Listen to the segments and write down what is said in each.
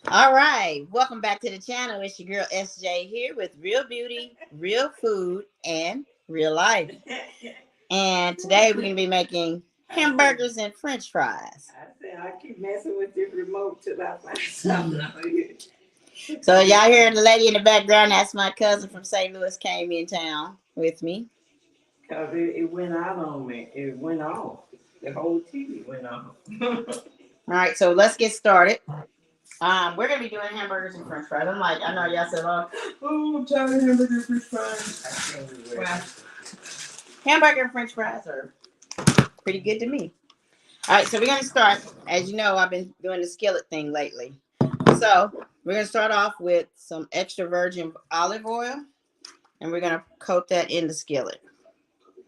All right, welcome back to the channel. It's your girl SJ here with real beauty, real food, and real life. And today we're gonna be making hamburgers and French fries. I said I keep messing with this remote till I find something on here. So y'all hear the lady in the background? That's my cousin from St. Louis came in town with me. Cause it went out on me. It went off. The whole TV went off. All right, so let's get started. We're gonna be doing hamburgers and French fries. I know y'all said, "Oh, I'm tired of hamburgers and French fries." Well, hamburger and French fries are pretty good to me. All right, so we're gonna start. As you know, I've been doing the skillet thing lately. So we're gonna start off with some extra virgin olive oil, and we're gonna coat that in the skillet.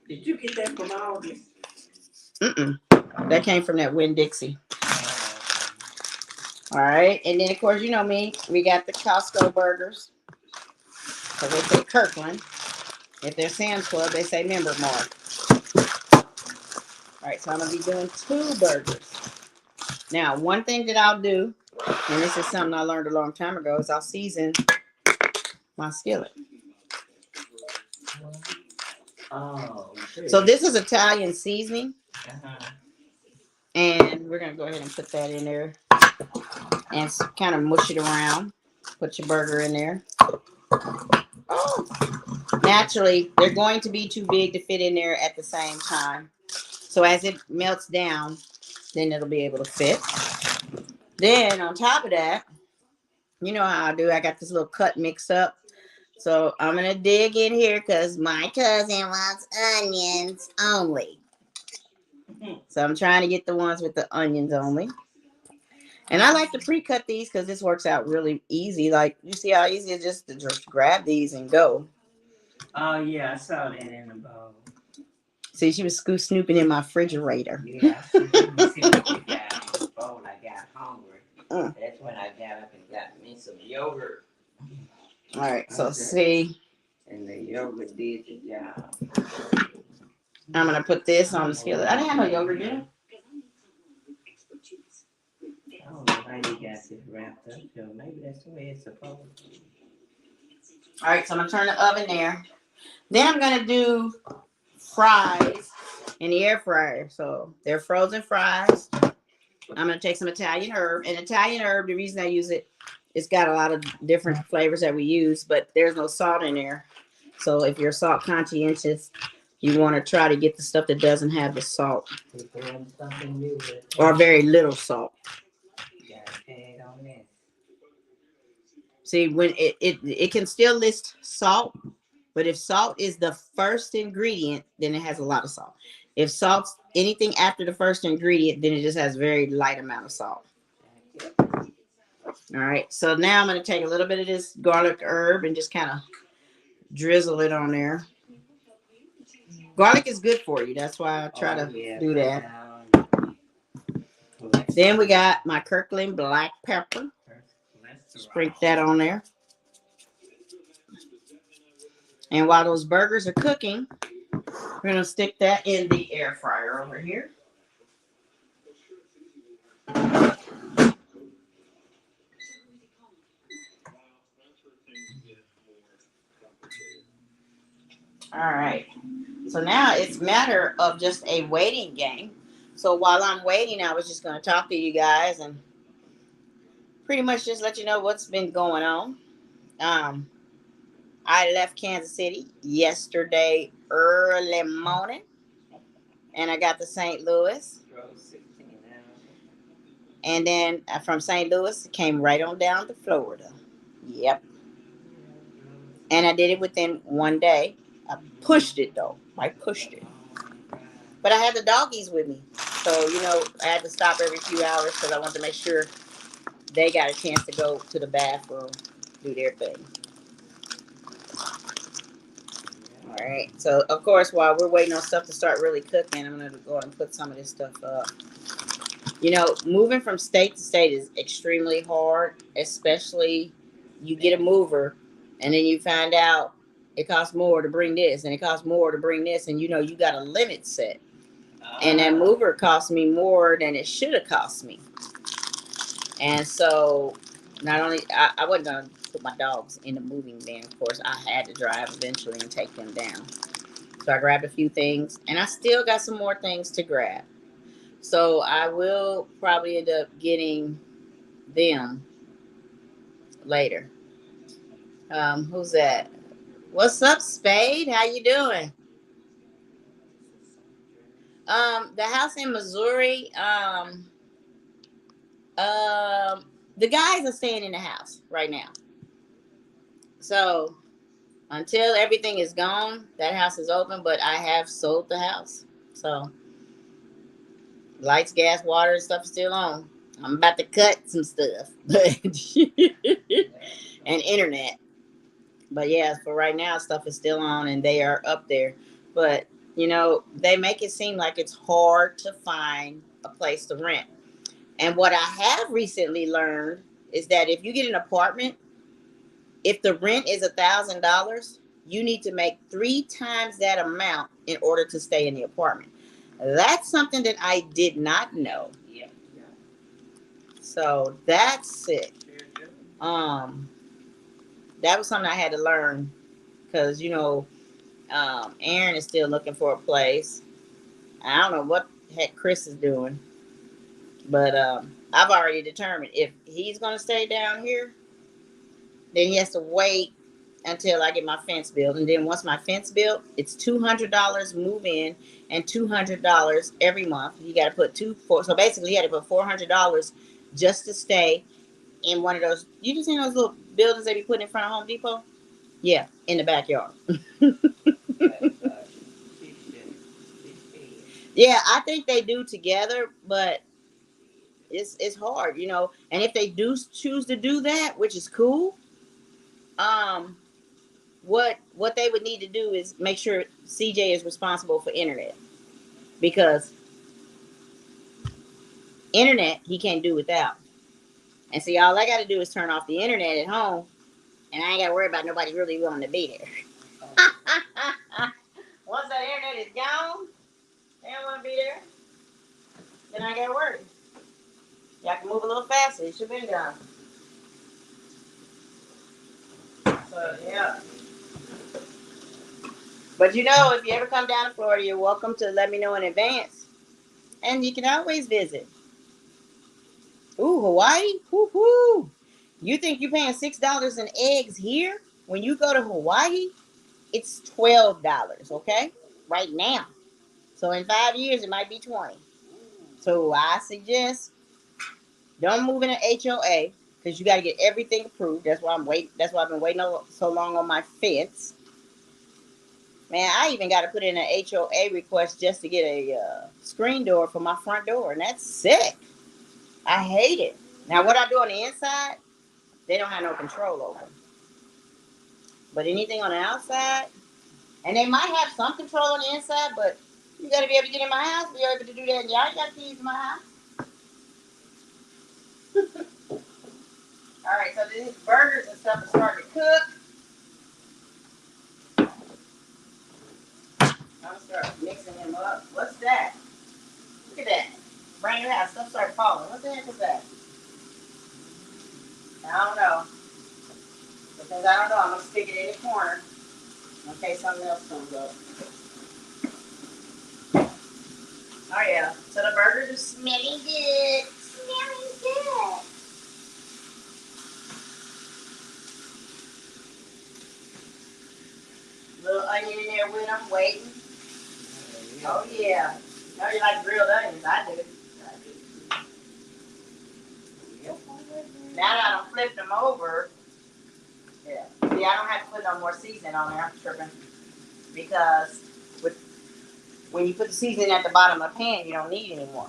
Did you get that from Aldi? Mm-mm. That came from that Winn Dixie. All right, and then of course you know me. We got the Costco burgers. So they say Kirkland. If they're Sam's Club, they say member mark. All right, so I'm gonna be doing 2 burgers. Now, one thing that I'll do, and this is something I learned a long time ago, is I'll season my skillet. Oh. Okay. So this is Italian seasoning, Uh-huh. and we're gonna go ahead and put that in there and kind of mush it around. Put your burger in there. Oh. Naturally, they're going to be too big to fit in there at the same time. So as it melts down, then it'll be able to fit. Then on top of that, you know how I do. I got this little cut mix up. So I'm gonna dig in here because my cousin wants onions only. So I'm trying to get the ones with the onions only. And I like to pre-cut these because this works out really easy. Like you see how easy it is just to just grab these and go. Oh yeah, I saw that in the bowl. See, she was snooping in my refrigerator. Yeah, I see what got in the bowl. I got hungry. That's when I got up and got me some yogurt. All right, so see. And the yogurt did the job. I'm gonna put this on the skillet. I didn't have no yogurt yet. I don't know how you got this wrapped up, so maybe that's the way it's supposed to be. All right, so I'm gonna turn the oven there. Then I'm gonna do fries in the air fryer. So they're frozen fries. I'm gonna take some Italian herb. And Italian herb, the reason I use it, it's got a lot of different flavors that we use, but there's no salt in there. So if you're salt conscientious, you want to try to get the stuff that doesn't have the salt or very little salt. See, when it can still list salt, but if salt is the first ingredient, then it has a lot of salt. If salt's anything after the first ingredient, then it just has very light amount of salt. All right, so now I'm going to take a little bit of this garlic herb and just kind of drizzle it on there. Garlic is good for you. That's why I try to do that. Then we got my Kirkland black pepper. Sprinkle that on there. And while those burgers are cooking, we're going to stick that in the air fryer over here. All right. So now it's a matter of just a waiting game. So while I'm waiting, I was just going to talk to you guys and pretty much just let you know what's been going on. I left Kansas City yesterday early morning, and I got to St. Louis. And then from St. Louis, came right on down to Florida. Yep. And I did it within one day. I pushed it, though. I pushed it. But I had the doggies with me. So, you know, I had to stop every few hours because I wanted to make sure they got a chance to go to the bathroom, do their thing. All right. So, of course, while we're waiting on stuff to start really cooking, I'm going to go and put some of this stuff up. You know, moving from state to state is extremely hard, especially you get a mover and then you find out it costs more to bring this and it costs more to bring this, and you know you got a limit set. And that mover cost me more than it should have cost me. And so Not only I wasn't gonna put my dogs in the moving van. Of course, I had to drive eventually and take them down. So I grabbed a few things, and I still got some more things to grab. So I will probably end up getting them later. Who's that? What's up, Spade? How you doing? The house in Missouri. Um, the guys are staying in the house right now. So until everything is gone, that house is open. But I have sold the house, so lights, gas, water, and stuff is still on. I'm about to cut some stuff, but and internet. But yeah, for right now, stuff is still on, and they are up there. But they make it seem like it's hard to find a place to rent. And what I have recently learned is that if you get an apartment, if the rent is $1,000, you need to make 3 times that amount in order to stay in the apartment. That's something that I did not know. Yeah. So that's it. That was something I had to learn because Aaron is still looking for a place. I don't know what the heck Chris is doing, but I've already determined if he's gonna stay down here, then he has to wait until I get my fence built, and then once my fence built, it's $200 move in and $200 every month. You got to put so basically, you had to put $400 just to stay in one of those. You just seen those little buildings they be putting in front of Home Depot? Yeah, in the backyard. Yeah, I think they do together, but it's hard, And if they do choose to do that, which is cool, what they would need to do is make sure CJ is responsible for internet, because internet he can't do without. And see, all I got to do is turn off the internet at home, and I ain't got to worry about nobody really wanting to be there. Once that internet is gone, they don't want to be there. Then I got to worry. Y'all can move a little faster. It should have been done. So yeah. But if you ever come down to Florida, you're welcome to let me know in advance, and you can always visit. Ooh, Hawaii? Woo-hoo. You think you're paying $6 in eggs here? When you go to Hawaii, it's $12, okay? Right now. So in 5 years, it might be 20. So I suggest don't move in an HOA because you got to get everything approved. That's why I'm waiting. That's why I've been waiting so long on my fence. Man, I even got to put in an HOA request just to get a screen door for my front door, and that's sick. I hate it. Now, what I do on the inside, they don't have no control over. But anything on the outside, and they might have some control on the inside, but you got to be able to get in my house. Be able to do that. Y'all got keys in my house. All right, so these burgers and stuff are starting to cook. I'm gonna start mixing them up. What's that? Look at that. Brand new house. Stuff started falling. What the heck is that? I don't know. Because I don't know, I'm gonna stick it in the corner in case something else comes up. Oh yeah. So the burgers are smelling good. Smelling good. Little onion in there with them, waiting. Oh yeah. Know you like grilled onions. I do. Now that I don't flip them over, yeah. See, I don't have to put no more seasoning on there. I'm tripping. Because when you put the seasoning at the bottom of the pan, you don't need any more.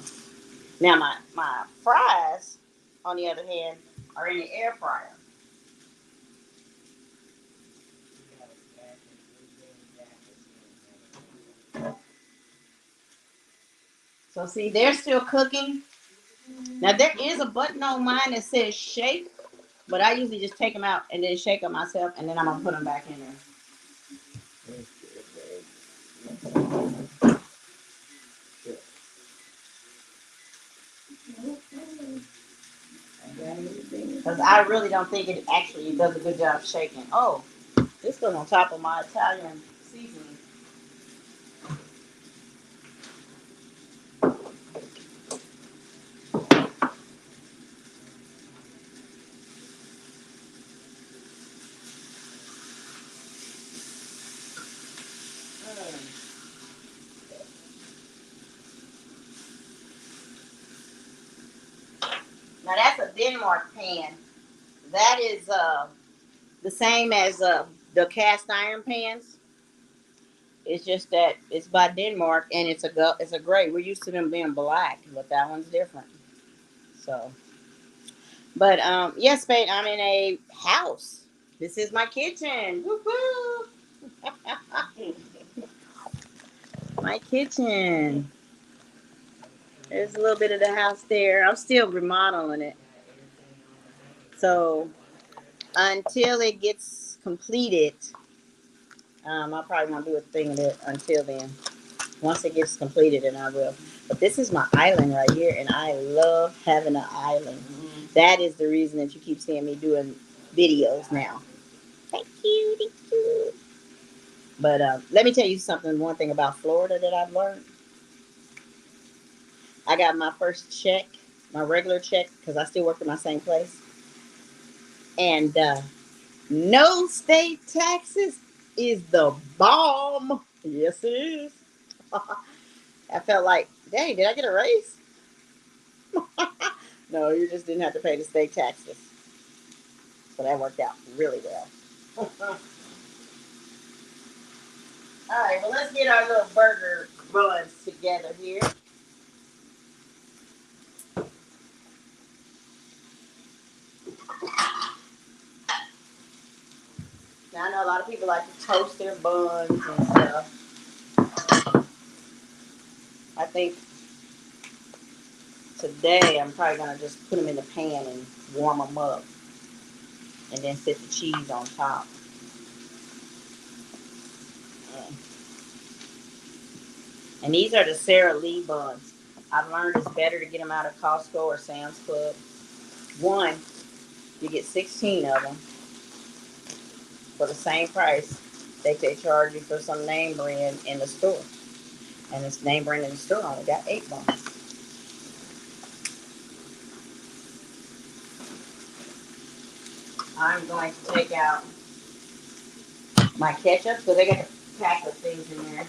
Now my fries, on the other hand, are in the air fryer. So see, they're still cooking. Now there is a button on mine that says shake, but I usually just take them out and then shake them myself, and then I'm gonna put them back in there. I got everything Because I really don't think it actually does a good job shaking. Oh, this goes on top of my Italian seasoning. Mm. Now that's a Denmark pan. That is the same as the cast iron pans. It's just that it's by Denmark and it's a gray. We're used to them being black, but that one's different. So, but yes, babe, I'm in a house. This is my kitchen. Woo woo! My kitchen. There's a little bit of the house there. I'm still remodeling it. So until it gets completed, I probably won't do a thing of it until then. Once it gets completed, and I will. But this is my island right here, and I love having an island. That is the reason that you keep seeing me doing videos now. Thank you, thank you. But let me tell you something. One thing about Florida that I've learned. I got my first check, my regular check, because I still work in my same place, and no state taxes is the bomb. Yes, it is. I felt like, dang, did I get a raise? No, you just didn't have to pay the state taxes. So that worked out really well. All right, well, let's get our little burger buns together here. Now, I know a lot of people like to toast their buns and stuff. I think today I'm probably going to just put them in the pan and warm them up and then set the cheese on top. And these are the Sara Lee buns. I've learned it's better to get them out of Costco or Sam's Club. One, you get 16 of them for the same price they charge you for some name brand in the store. And this name brand in the store only got 8 buns. I'm going to take out my ketchup because they got a pack of things in there.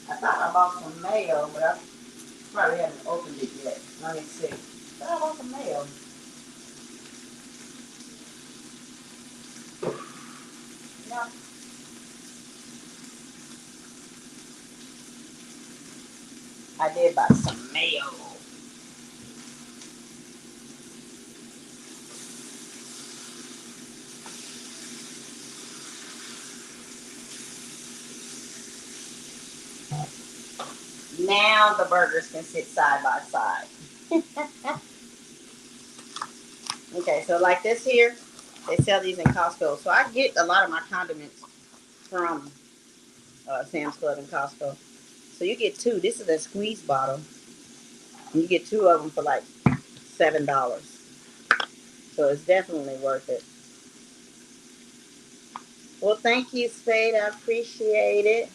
I thought I bought some mayo, but I probably haven't opened it yet. Let me see. I thought I bought some mayo. No. I did buy some mayo. Now the burgers can sit side by side. Okay, so like this here, they sell these in Costco. So I get a lot of my condiments from Sam's Club and Costco. So you get 2. This is a squeeze bottle. And you get 2 of them for like $7. So it's definitely worth it. Well, thank you, Spade. I appreciate it.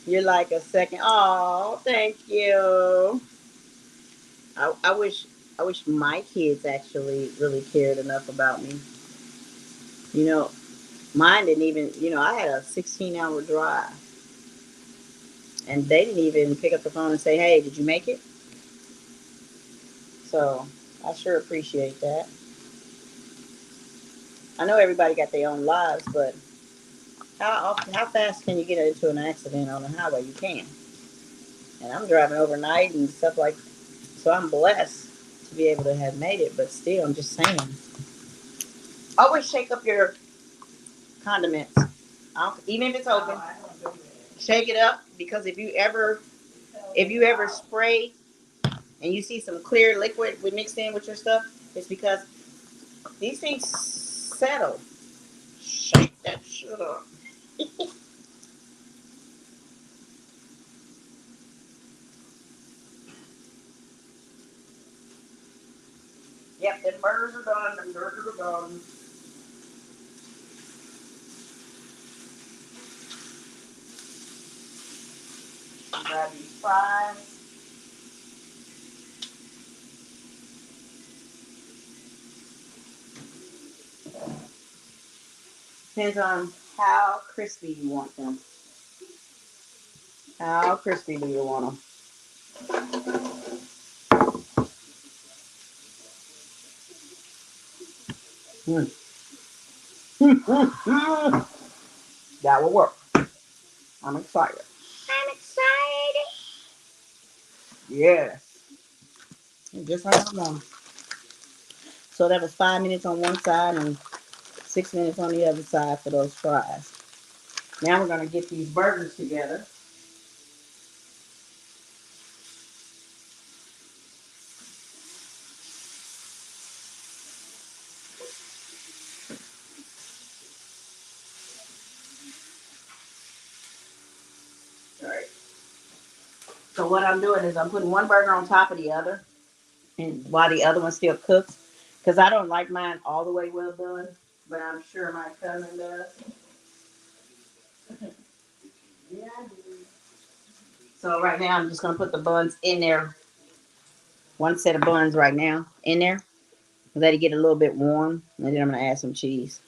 You're like a second. Oh, thank you. I wish my kids actually really cared enough about me. You know, mine didn't even. I had a 16-hour drive, and they didn't even pick up the phone and say, "Hey, did you make it?" So I sure appreciate that. I know everybody got their own lives, but how fast can you get into an accident on the highway? You can. And I'm driving overnight and stuff like. So I'm blessed to be able to have made it, but still, I'm just saying. Always shake up your condiments, even if it's open. Shake it up because if you ever spray and you see some clear liquid mixed in with your stuff, it's because these things settle. Shake that shit up. Yep, them burgers are done. Them burgers are done. Grab these fries. Depends on how crispy you want them. How crispy do you want them? Mm. That will work. I'm excited. I'm excited. Yes. Just like I want. So that was 5 minutes on one side and 6 minutes on the other side for those fries. Now we're going to get these burgers together. All right. So what I'm doing is I'm putting one burger on top of the other, and while the other one still cooks, because I don't like mine all the way well done, but I'm sure my cousin does. Yeah, I do. So right now I'm just gonna put the buns in there. One set of buns right now in there. Let it get a little bit warm, and then I'm gonna add some cheese.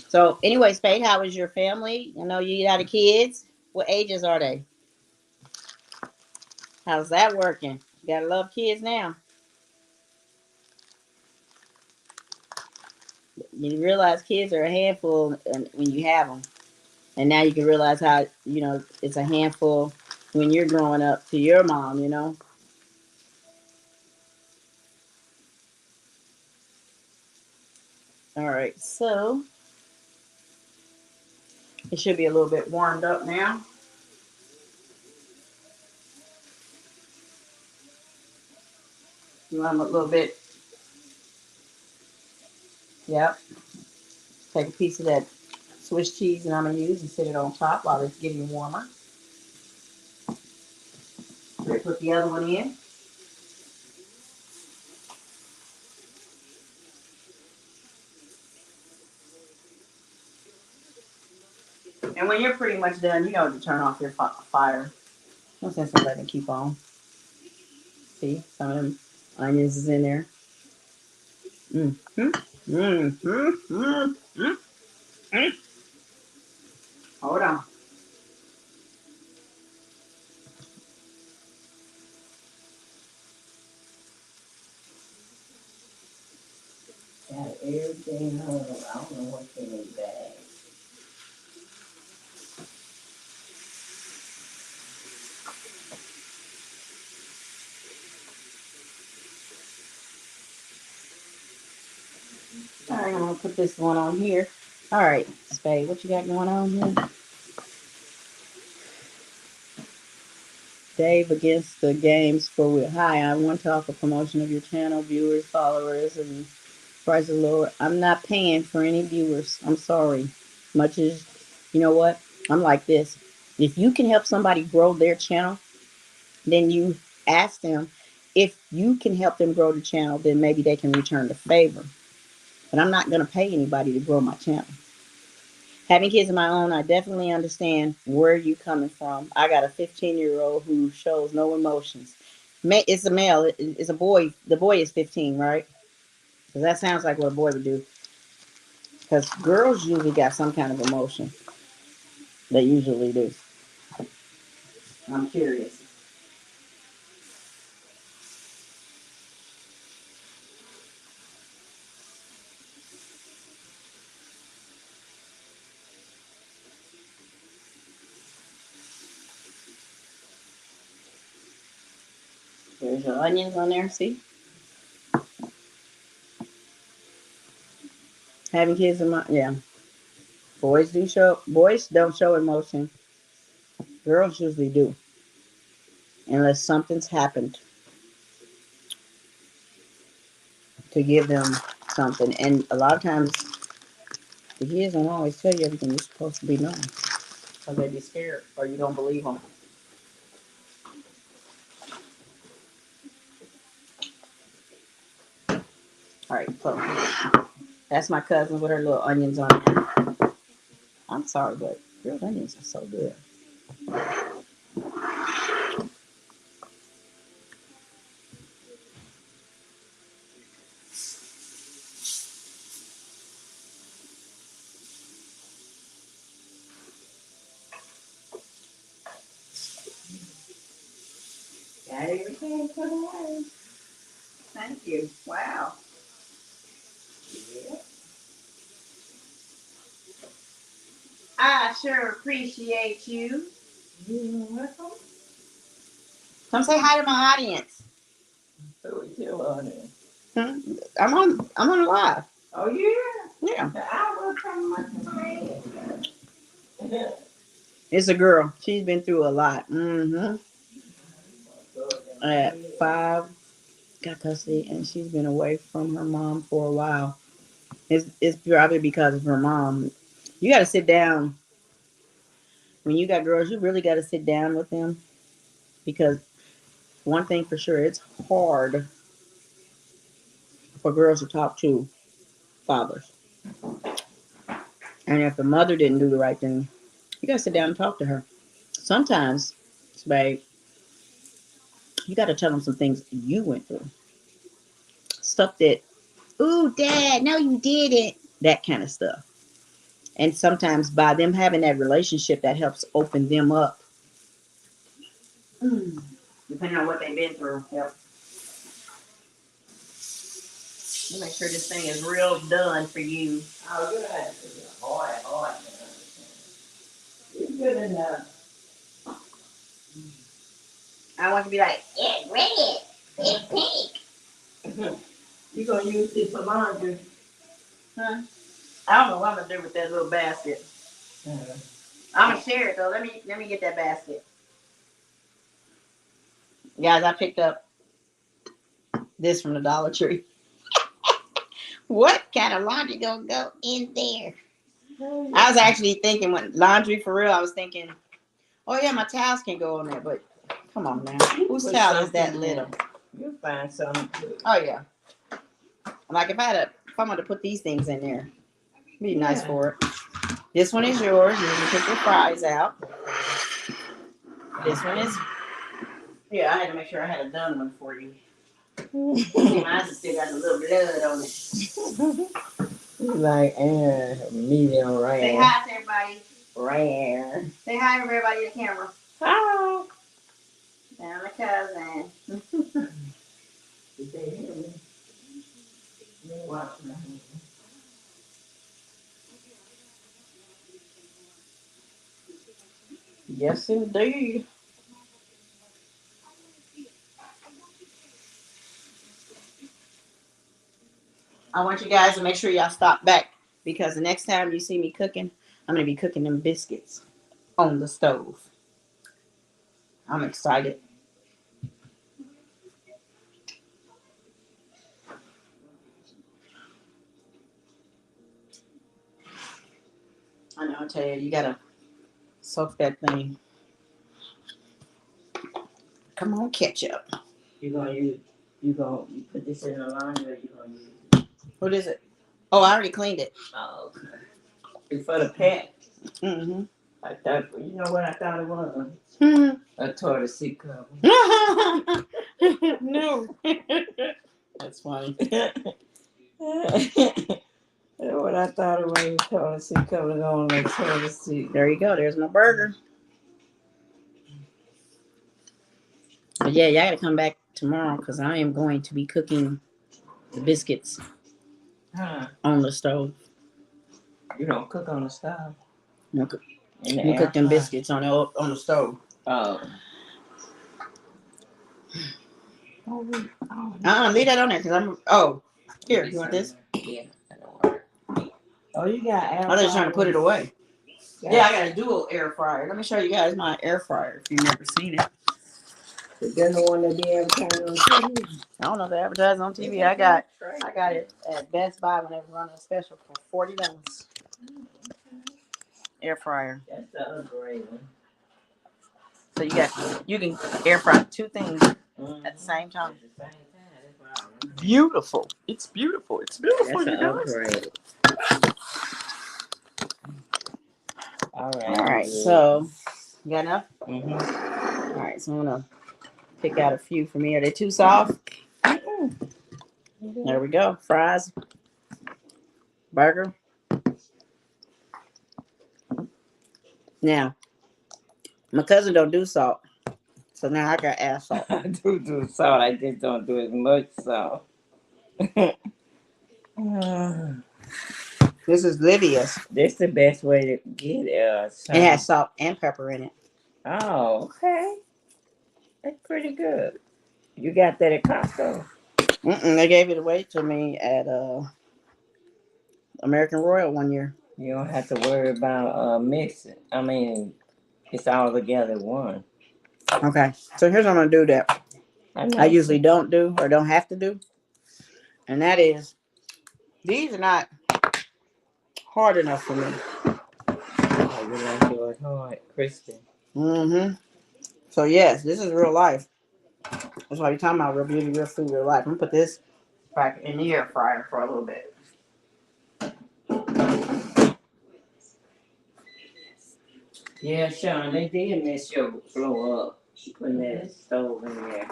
So anyway, Spade, how is your family? I know you got the kids. What ages are they? How's that working? You gotta love kids now. You realize kids are a handful when you have them, and now you can realize how it's a handful when you're growing up to your mom. All right, so it should be a little bit warmed up now. You want them a little bit. Yep. Take a piece of that Swiss cheese that I'm gonna use and set it on top while it's getting warmer. Put the other one in. And when you're pretty much done, you know to turn off your fire. No sense in letting it keep on. See, some of them onions is in there. Mm-hmm. Mm-hmm. Mm-hmm. Mm. Hold on. Got everything home. I don't know what's in these bags. All right, I'm gonna put this one on here. All right, Spade, what you got going on here? Dave against the games for with. Hi, I want to offer promotion of your channel, viewers, followers, and prices lower. I'm not paying for any viewers. I'm sorry. Much as you know what? I'm like this. If you can help somebody grow their channel, then you ask them if you can help them grow the channel, then maybe they can return the favor. But I'm not gonna pay anybody to grow my channel. Having kids of my own, I definitely understand where you coming from. I got a 15-year-old who shows no emotions. It's a male. It's a boy. The boy is 15, right? Because that sounds like what a boy would do. Because girls usually got some kind of emotion. They usually do. I'm curious. There's your onions on there. See, having kids in my boys don't show emotion. Girls usually do, unless something's happened to give them something. And a lot of times the kids don't always tell you everything you're supposed to be knowing because they be scared or you don't believe them. All right, so that's my cousin with her little onions on it. I'm sorry, but grilled onions are so good. Got everything put away. Thank you. Wow. Yeah. I sure appreciate you. You welcome. Come say hi to my audience. Who is your audience? Hmm? I'm on live. Oh, yeah. Yeah. I will come my head. It's a girl. She's been through a lot. Mm-hmm. At 5, got custody, and she's been away from her mom for a while. It's probably because of her mom. You got to sit down. When you got girls, you really got to sit down with them because one thing for sure, it's hard for girls to talk to fathers. And if the mother didn't do the right thing, you got to sit down and talk to her. Sometimes, babe, you got to tell them some things you went through. Stuff that, ooh, dad, no, you didn't. That kind of stuff. And sometimes by them having that relationship, that helps open them up. Depending on what they've been through. Yep. Let me make sure this thing is real done for you. Oh, you had to be hard to understand. It's good enough. I want to be like, it's red, it's pink. You gonna use this for laundry? Huh? I don't know what I'm gonna do with that little basket. I'm gonna share it though. Let me get that basket. Guys, I picked up this from the Dollar Tree. What kind of laundry gonna go in there? I was actually thinking when laundry for real, I was thinking, oh yeah, my towels can go on there, but come on now. Whose towel is that little? You find something. Oh yeah. Like if I'm gonna put these things in there, it'd be nice for it. This one is yours. You can put your fries out. This one is, yeah, I had to make sure I had a done one for you. See, mine's still got a little blood on it. Like medium rare. Say hi to everybody. Rare. Say hi to everybody to the camera. Hi. And my cousin. Did they hear me? Watch me. Yes, indeed. I want you guys to make sure y'all stop back because the next time you see me cooking, I'm going to be cooking them biscuits on the stove. I'm excited. I know, I tell you, you got to soak that thing. Come on, ketchup. You gonna put this in the laundry or you gonna use it? What is it? Oh, I already cleaned it. Oh, okay. It's for the pet. Mm-hmm. I thought, you know what I thought it was? A toilet seat cover. No. That's funny. That's what I thought it was. Toilet seat cover on the toilet seat. There you go. There's my burger. But yeah, y'all got to come back tomorrow because I am going to be cooking the biscuits on the stove. You don't cook on the stove. I'm gonna cook them biscuits on the stove. Oh. Leave that on there because I'm. Oh, here. You want this? Yeah, I don't want it. Oh, you got air fryer. I was just trying to put it away. Yeah, I got a dual air fryer. Let me show you guys my air fryer if you've never seen it. Is that the one that be advertising on TV? I don't know if they advertise on TV. I got it at Best Buy when they were running a special for $40. Air fryer. That's the other gray one. So you can air fry two things at the same time. At the same time, that's what I remember. beautiful. It's beautiful. It's beautiful, That's you an guys. upgrade. All right. All right, Good. so you got enough? Mm-hmm. All right, so I'm gonna pick out a few for me. Are they too soft? There we go. Fries, burger. Now, my cousin don't do salt, so now I got add salt. I do salt. I just don't do as much salt. This is Livia's. This the best way to get It some. has salt and pepper in it. Oh, okay. That's pretty good. You got that at Costco? They gave it away to me at American Royal one year. You don't have to worry about mixing. I mean, it's all together one. Okay, so here's what I'm gonna do that I usually don't do or don't have to do, and that is these are not hard enough for me. Oh, you like yours hard, crispy. So yes, this is real life. That's why you're talking about real beauty, real food, real life. I'm gonna put this back in the air fryer for a little bit. Yeah, Sean, they did mess your floor up putting that stove in there.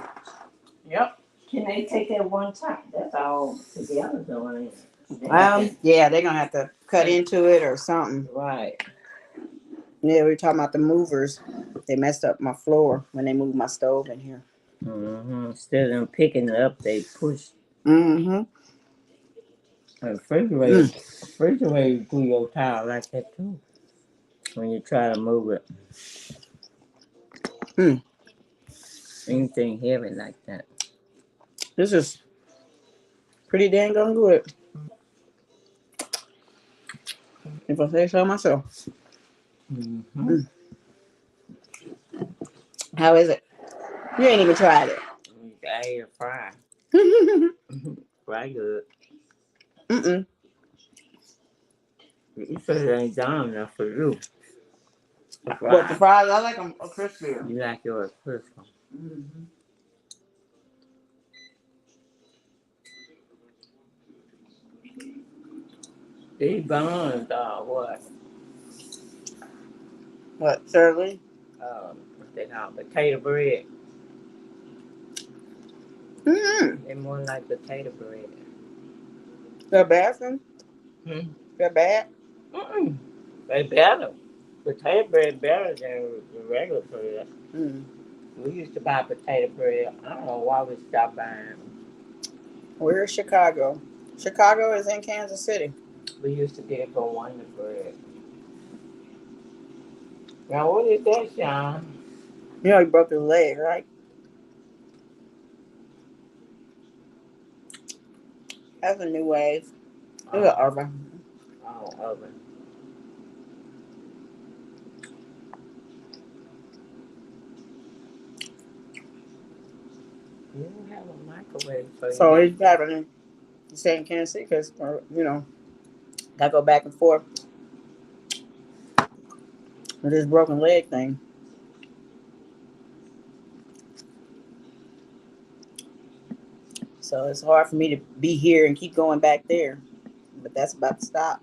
Yep. Can they take that one top? That's all together though, ain't it? Yeah, they're gonna have to cut into it or something. Right. Yeah, we were talking about the movers. They messed up my floor when they moved my stove in here. Instead of them picking it up, they push Mm-hmm. a refrigerator through your tile like that too. When you try to move it. Mm. Anything heavy like that. This is pretty dang gone good. If I say so myself. How is it? You ain't even tried it. I ate a fry. Fry good. You said it ain't done enough for you. But the fries, I like them crispy. You like yours crispy. These buns are what? What, Shirley? What they call potato bread. They're more like potato bread. They're bad for them? They're bad? They better. Potato bread better than the regular bread. We used to buy potato bread. I don't know why we stopped buying it. Where is Chicago? Chicago is in Kansas City. We used to get it for Wonder Bread. Now, what is that, Sean? You know he broke his leg, right? That's a new wave. It's an oven. Oh, oven. You don't have a microwave. So he's having to stay in Kansas City because, gotta go back and forth with this broken leg thing. So it's hard for me to be here and keep going back there. But that's about to stop.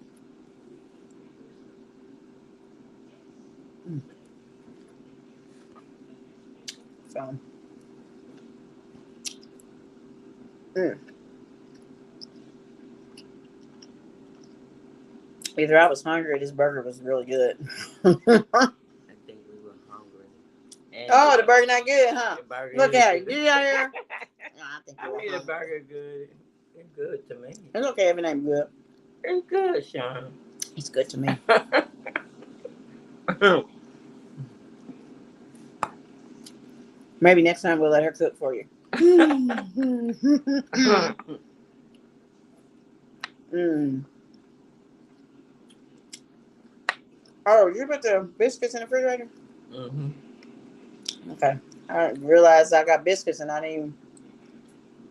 So. Either I was hungry or this burger was really good. I think we were hungry. Oh, the burger not good, huh? Look at it. Good. Get out here. No, I mean, the burger good. It's good to me. It's okay if it ain't good. It's good, Sean. It's good to me. Maybe next time we'll let her cook for you. Oh, you put the biscuits in the refrigerator? Okay. I realized I got biscuits and I didn't even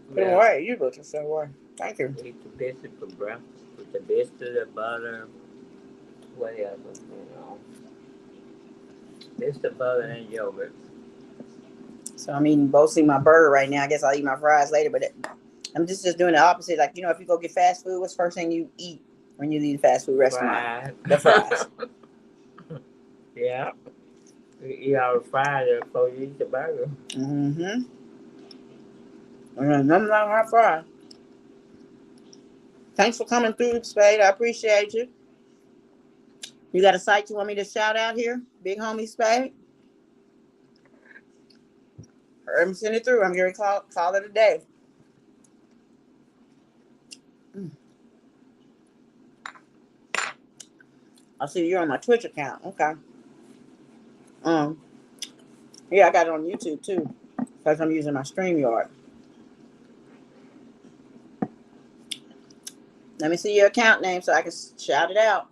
put them away. You put yourself away. Thank you. Eat the biscuit for breakfast. With the biscuit, the butter, whatever, Biscuit, butter, and yogurt. So I'm eating mostly my burger right now. I guess I'll eat my fries later, but I'm just doing the opposite. Like, if you go get fast food, what's the first thing you eat when you leave a fast food restaurant? Fried. The fries. Yeah. You eat all the fries before you eat the burger. Mm-hmm. And nothing like hot fries. Thanks for coming through, Spade. I appreciate you. You got a site you want me to shout out here? Big homie Spade? Heard him send it through. I'm going to call it a day. I see you're on my Twitch account. Okay. Yeah, I got it on YouTube too. Because I'm using my StreamYard. Let me see your account name so I can shout it out.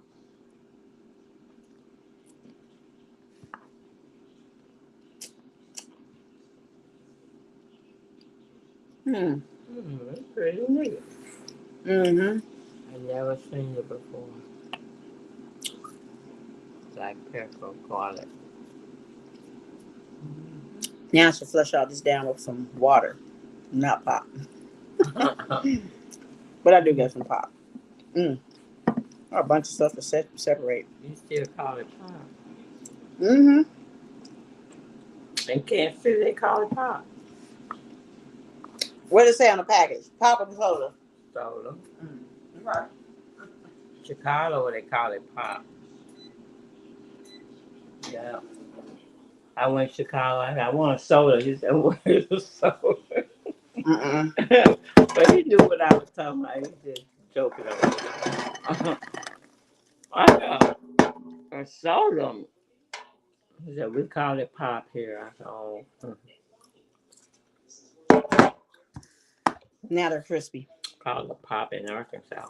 That's pretty neat. Mm-hmm. I never seen it before. Black pepper garlic. Now I should flush all this down with some water. Not pop. But I do get some pop. A bunch of stuff to separate. You still call it pop. Mm-hmm. In Kansas City, they call it pop. What does it say on the package? Pop or soda? Soda. Okay. Chicago, they call it pop. Yeah. I went to Chicago. I want a soda. He said, "What is a soda?" But he knew what I was talking about. He was just joking over. I got a soda. He said, "We call it pop here." I said, "Oh." Now they're crispy. Call it pop in Arkansas.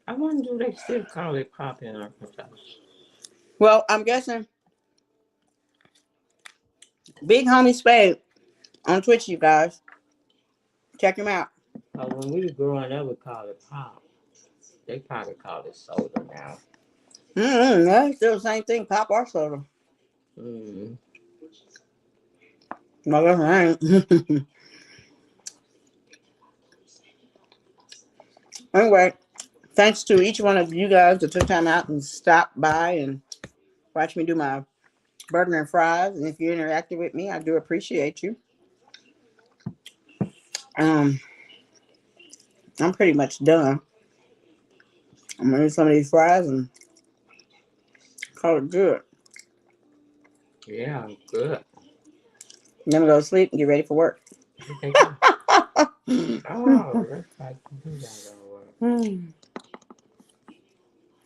I wonder do they still call it pop in Arkansas? Well, I'm guessing Big Homie Spade on Twitch, you guys. Check him out. When we were growing up, we called it pop. They probably call it soda now. Yeah, it's still the same thing, pop or soda. Well, that's right. Anyway, thanks to each one of you guys that took time out and stopped by and watched me do my burger and fries. And if you interacted with me, I do appreciate you. I'm pretty much done. I'm gonna eat some of these fries and call it good. Yeah, good. Then I'm gonna go to sleep and get ready for work. Oh, that's like you do that.